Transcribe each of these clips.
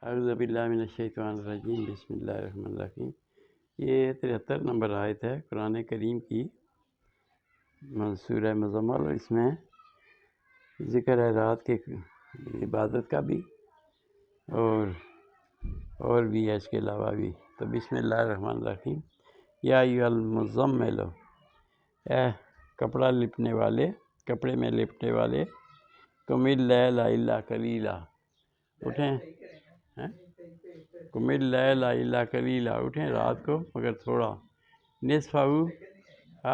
اعوذ باللہ من الشیطان الرجیم، بسم اللہ الرحمن الرحیم۔ یہ 73 نمبر آیت ہے قرآن کریم کی سورہ مزمل۔ اس میں ذکر ہے رات کے عبادت کا بھی اور بھی ہے اس کے علاوہ بھی۔ تو بسم اللہ الرحمن الرحیم۔ یا ایھا المزمل، اے کپڑا لپنے والے، کپڑے میں لپٹنے والے، قم اللیل الا قلیلا، اٹھیں قم اللیل الا قلیلا، اٹھیں رات کو مگر تھوڑا، نصفہ،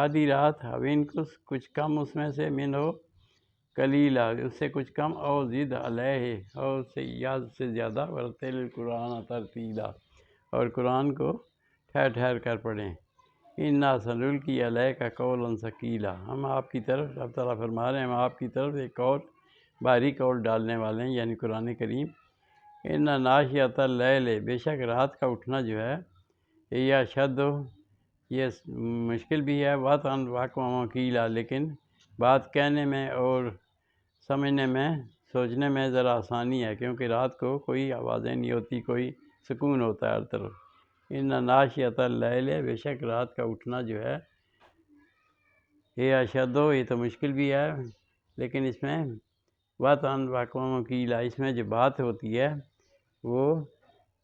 آدھی رات، او انقص، کچھ کم اس میں سے، منہ قلیلا، اس سے کچھ کم، او زد علیہ، اور اس سے زیادہ، ورتل القرآن ترتیلا، اور قرآن کو ٹھہر ٹھہر کر پڑھیں۔ انا سنلقی علیک قولا ثقیلا، ہم آپ کی طرف، اللہ تعالیٰ فرما رہے ہیں، ہم آپ کی طرف ایک اور بھاری قول ڈالنے والے ہیں، یعنی قرآن کریم۔ ان ناشئۃ اللیل، بے شک رات کا اٹھنا جو ہے، یہ اشد، یہ مشکل بھی ہے، وطن واقع قیلا، لیکن بات کہنے میں اور سمجھنے میں، سوچنے میں ذرا آسانی ہے، کیونکہ رات کو کوئی آوازیں نہیں ہوتی، کوئی سکون ہوتا ہے ہر طرف۔ ان ناشئۃ اللیل، بے شک رات کا اٹھنا جو ہے، یہ اشد، یہ تو مشکل بھی ہے، لیکن اس میں وطن واقع قیلا، اس میں جو بات ہوتی ہے وہ،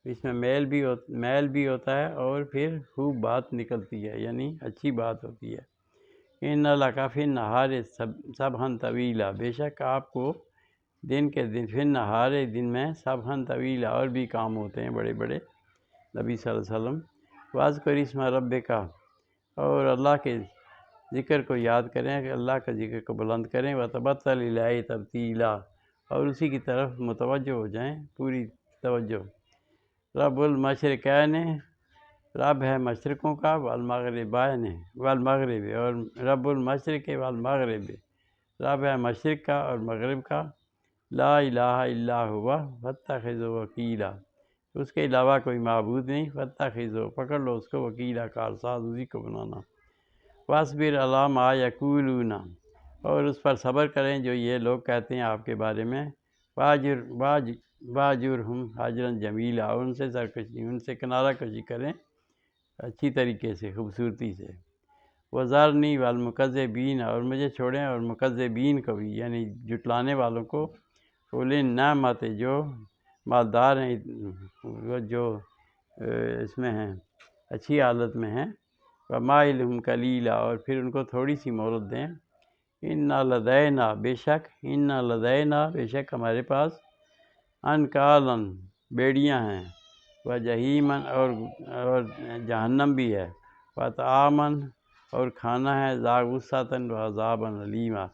اس میں میل بھی ہوتا ہے، اور پھر خوب بات نکلتی ہے، یعنی اچھی بات ہوتی ہے۔ ان لک فی النہار سبحا طویلا، بے شک آپ کو دن کے دن، فی النہار، دن میں، سبحا طویلا، اور بھی کام ہوتے ہیں بڑے بڑے، نبی صلی اللہ علیہ وسلم۔ واذکر اسم ربک، اور اللہ کے ذکر کو یاد کریں، کہ اللہ کا ذکر کو بلند کریں، وتبتل الیہ تبتیلا، اور اسی کی طرف متوجہ ہو جائیں، پوری توجہ۔ رب المشرقین، رب ہے مشرقوں کا، والمغربین، والمغرب، اور رب المشرق والمغرب، رب ہے مشرق کا اور مغرب کا، لا الہ الا ہوا فاتخذہ وکیلا، اس کے علاوہ کوئی معبود نہیں، فاتخذہ، پکڑ لو اس کو، وکیلا، کارساز، اسی کو بنانا۔ واصبر علی ما یقولون، اور اس پر صبر کریں جو یہ لوگ کہتے ہیں آپ کے بارے میں، واجرہم حجرا جمیلا، اور ان سے کنارہ کشی کریں اچھی طریقے سے، خوبصورتی سے۔ وذرنی والمکذبین، اور مجھے چھوڑیں اور مکذبین کو بھی، یعنی جھٹلانے والوں کو، اولی النعمت، جو مالدار ہیں، وہ جو اس میں ہیں، اچھی حالت میں ہیں، ومائلہم قلیلا، اور پھر ان کو تھوڑی سی مہلت دیں۔ انا لدینا، بے شک ہمارے پاس، انکالاً، بیڑیاں ہیں، وجحیماً، اور جہنم بھی ہے، وطعاماً، اور کھانا ہے، ذا غصۃ وعذابا علیما،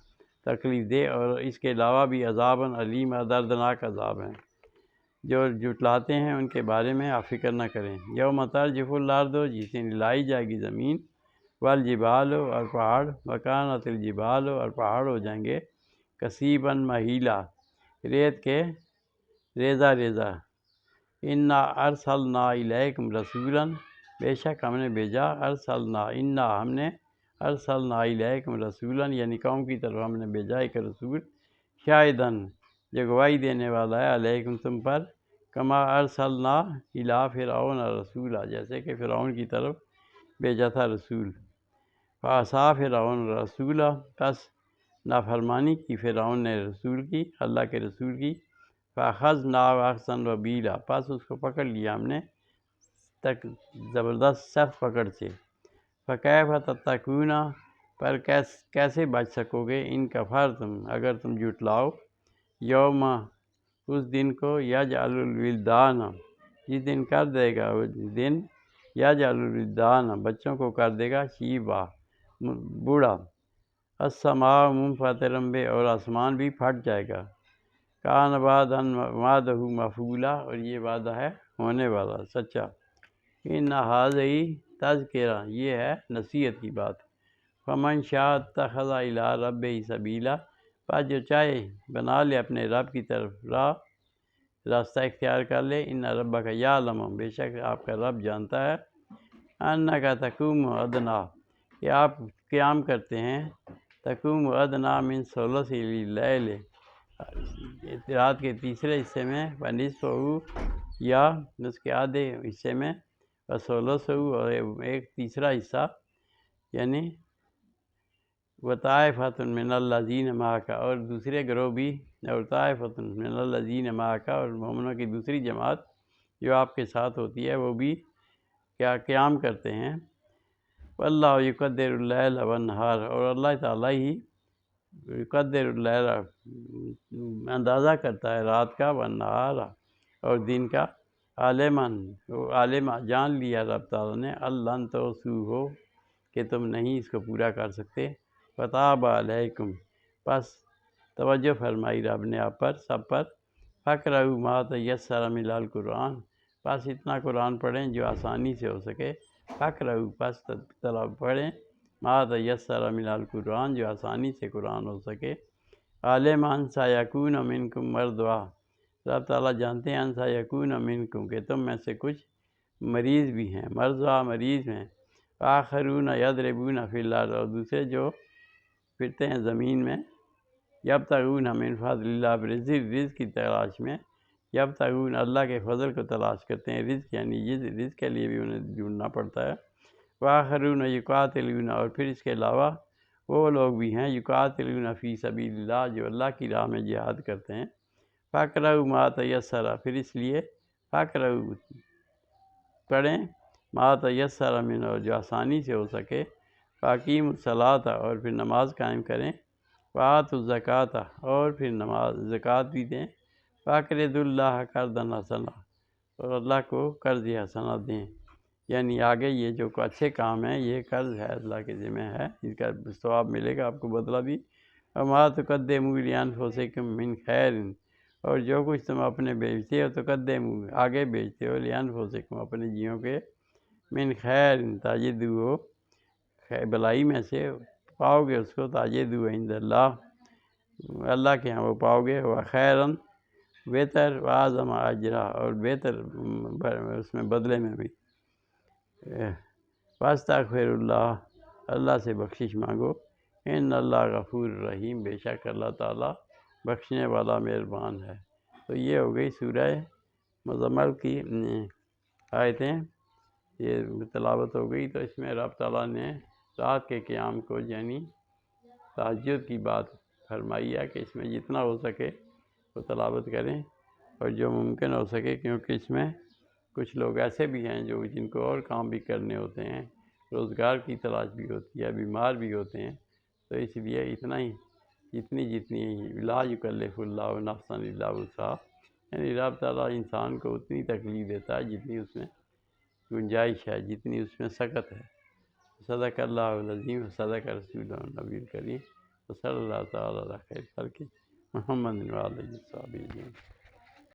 تکلیف دہ، اور اس کے علاوہ بھی عذابا علیما، دردناک عذاب ہیں۔ جو جھٹلاتے ہیں ان کے بارے میں آپ فکر نہ کریں۔ یوم ترجف الارض، جس دن ہلائی جائے گی زمین، والجبال، اور پہاڑ، وکانت الجبال، اور پہاڑ ہو جائیں گے، کثیبا مہیلا، ریت کے ریزہ ریزہ۔ انا ارسلنا الیکم رسولا، بے شک ہم نے بھیجا، ہم نے ارسلنا الیکم رسولا، یعنی قوم کی طرف ہم نے بھیجا ایک رسول، شاہداً، جو گواہی دینے والا ہے، علیکم، تم پر، کما ارسلنا الی فرعون رسولا، جیسے کہ فرعون کی طرف بھیجا تھا رسول۔ فعصیٰ فرعون رسولا، پس نافرمانی کی فرعون نے رسول کی، اللہ کے رسول کی۔ فاخذناہ اخذا وبیلا، پس اس کو پکڑ لیا ہم نے تک زبردست سخت پکڑ سے۔ فکیف تتقون، پر کیسے بچ سکو گے، ان کفرتم، اگر تم جھٹلاؤ، یوم، اس دن کو، یجعل الولدان، جس دن کر دے گا وہ دن، یجعل الولدان، بچوں کو کر دے گا، شیبا، بوڑھا، السماء منفطرا بہ، اور آسمان بھی پھٹ جائے گا، کان وعدہ مفعولا، اور یہ وعدہ ہے ہونے والا، سچا۔ ان ھذہ تذکرہ، یہ ہے نصیحت کی بات۔ فمن شاء اتخذ الی ربہ سبیلا، پس جو چاہے بنا لے اپنے رب کی طرف راستہ اختیار کر لے۔ ان ربک یعلم، بے شک آپ کا رب جانتا ہے، انک تقوم ادنیٰ، کہ آپ قیام کرتے ہیں، تقوم ادنیٰ من ثلث اللیل، رات کے تیسرے حصے میں ونصف ہو یا اس کے آدھے حصے میں وثلث ہو اور ایک تیسرا حصہ یعنی وطائفۃ من الذین معک اور دوسرے گروہ بھی اور طائفۃ من الذین معک اور مومنوں کی دوسری جماعت جو آپ کے ساتھ ہوتی ہے وہ بھی کیا قیام کرتے ہیں۔ واللہ یقدر اللیل والنہار اور اللہ تعالیٰ ہی یقدر اللیل اندازہ کرتا ہے رات کا والنہار اور دن کا۔ عالم جان لیا رب تعالیٰ نے لن تحصوہ کہ تم نہیں اس کو پورا کر سکتے۔ فتاب علیکم پس توجہ فرمائی رب نے آپ پر سب پر۔ فقرؤ ما تیسر من القرآن پس اتنا قرآن پڑھیں جو آسانی سے ہو سکے۔ فقرؤ پس پڑھیں ما تیسر من القرآن جو آسانی سے قرآن ہو سکے۔ عالم ان سیکون منکم مرضی رب تعالیٰ جانتے ہیں ان سیکون منکم کہ تم میں سے کچھ مریض بھی ہیں، مرضی مریض ہیں۔ آخرون یضربون فی الارض اور دوسرے جو پھرتے ہیں زمین میں، یبتغون من فضل اللہ رزق کی تلاش میں، یبتغون اللہ کے فضل کو تلاش کرتے ہیں، رزق یعنی رزق کے لیے بھی انہیں ڈھونڈنا پڑتا ہے۔ وآخرون یقاتلون اور پھر اس کے علاوہ وہ لوگ بھی ہیں یقاتلون فی سبیل اللہ جو اللہ کی راہ میں جہاد کرتے ہیں۔ فقرؤ ما تیسر پھر اس لیے فقرؤ پڑھیں ما تیسر من اور جو آسانی سے ہو سکے۔ فاقیم الصلاۃ اور پھر نماز قائم کریں۔ وآتوا الزکوٰۃ اور پھر نماز زکوٰۃ بھی دیں۔ فاقرضوا اللہ قرضا حسنا اور اللہ کو قرض حسنا دیں، یعنی آگے یہ جو اچھے کام ہیں یہ قرض ہے، اللہ کے ذمہ ہے، اس کا ثواب ملے گا آپ کو بدلہ بھی۔ وما تقدموا لانفسکم من خیر اور جو کچھ تم اپنے بیچتے ہو تقدموا آگے بیچتے ہو لانفسکم اپنے جیوں کے من خیر تجدوہ بلائی میں سے پاؤ گے اس کو تجدوہ عند اللہ اللہ کے ہاں وہ پاؤ گے۔ وخیرا بہتر واعظم اجرا اور بہتر اس میں بدلے میں بھی۔ واستغفر اللہ اللہ سے بخشش مانگو۔ ان اللہ غفور رحیم بے شک اللہ تعالیٰ بخشنے والا مہربان ہے۔ تو یہ ہو گئی سورہ مزمل کی آیتیں، یہ تلاوت ہو گئی۔ تو اس میں رب تعالیٰ نے رات کے قیام کو یعنی تہجد کی بات فرمائی ہے کہ اس میں جتنا ہو سکے وہ تلاوت کریں اور جو ممکن ہو سکے، کیونکہ اس میں کچھ لوگ ایسے بھی ہیں جو جن کو اور کام بھی کرنے ہوتے ہیں، روزگار کی تلاش بھی ہوتی ہے، بیمار بھی ہوتے ہیں، تو اس لیے اتنا ہی جتنی لا یکلف اللہ نفسا الا وسعہا یعنی رب تعالیٰ انسان کو اتنی تکلیف دیتا ہے جتنی اس میں گنجائش ہے، جتنی اس میں سکت ہے۔ صدق اللہ العظیم صدق رسول النبی الکریم صلی اللہ تعالیٰ علی خیر خلقہ محمد وعلیہ وصحبہ اجمعین۔